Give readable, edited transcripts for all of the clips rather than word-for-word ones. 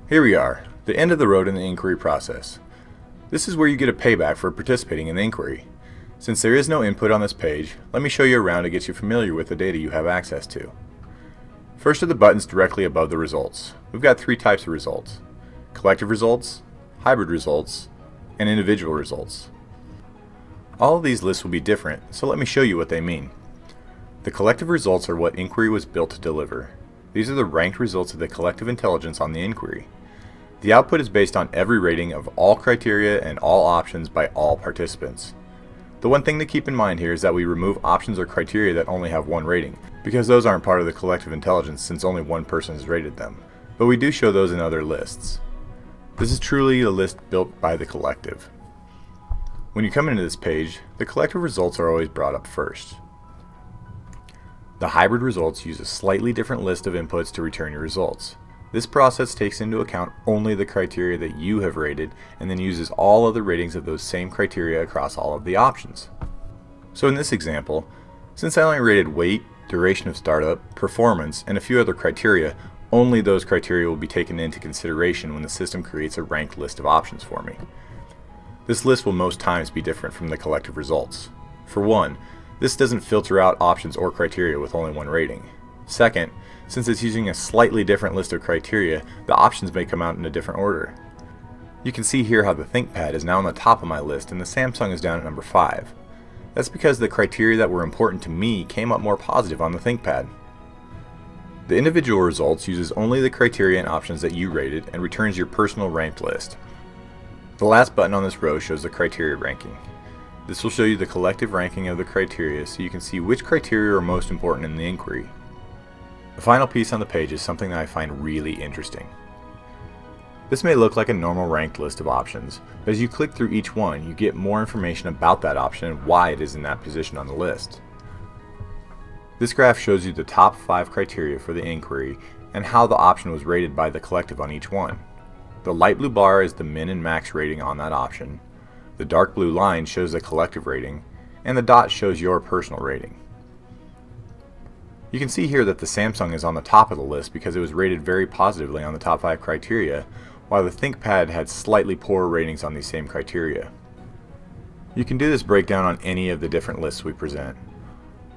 Here we are, the end of the road in the inquiry process. This is where you get a payback for participating in the inquiry. Since there is no input on this page, let me show you around to get you familiar with the data you have access to. First are the buttons directly above the results. We've got three types of results: collective results, hybrid results, and individual results. All of these lists will be different, so let me show you what they mean. The collective results are what inquiry was built to deliver. These are the ranked results of the collective intelligence on the inquiry. The output is based on every rating of all criteria and all options by all participants. The one thing to keep in mind here is that we remove options or criteria that only have one rating, because those aren't part of the collective intelligence since only one person has rated them. But we do show those in other lists. This is truly a list built by the collective. When you come into this page, the collective results are always brought up first. The hybrid results use a slightly different list of inputs to return your results. This process takes into account only the criteria that you have rated and then uses all other ratings of those same criteria across all of the options. So in this example, since I only rated weight, duration of startup, performance, and a few other criteria, only those criteria will be taken into consideration when the system creates a ranked list of options for me. This list will most times be different from the collective results. For one, this doesn't filter out options or criteria with only one rating. Second, since it's using a slightly different list of criteria, the options may come out in a different order. You can see here how the ThinkPad is now on the top of my list and the Samsung is down at number 5. That's because the criteria that were important to me came up more positive on the ThinkPad. The individual results uses only the criteria and options that you rated and returns your personal ranked list. The last button on this row shows the criteria ranking. This will show you the collective ranking of the criteria so you can see which criteria are most important in the inquiry. The final piece on the page is something that I find really interesting. This may look like a normal ranked list of options, but as you click through each one, you get more information about that option and why it is in that position on the list. This graph shows you the top 5 criteria for the inquiry and how the option was rated by the collective on each one. The light blue bar is the min and max rating on that option, the dark blue line shows the collective rating, and the dot shows your personal rating. You can see here that the Samsung is on the top of the list because it was rated very positively on the top 5 criteria, while the ThinkPad had slightly poorer ratings on these same criteria. You can do this breakdown on any of the different lists we present.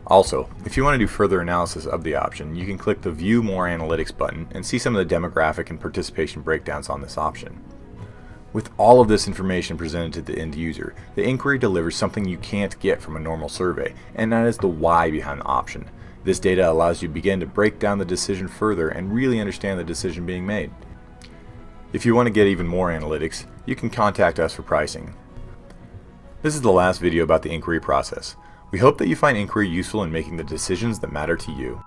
Also, if you want to do further analysis of the option, you can click the View More Analytics button and see some of the demographic and participation breakdowns on this option. With all of this information presented to the end user, the inquiry delivers something you can't get from a normal survey, and that is the why behind the option. This data allows you to begin to break down the decision further and really understand the decision being made. If you want to get even more analytics, you can contact us for pricing. This is the last video about the inquiry process. We hope that you find inquiry useful in making the decisions that matter to you.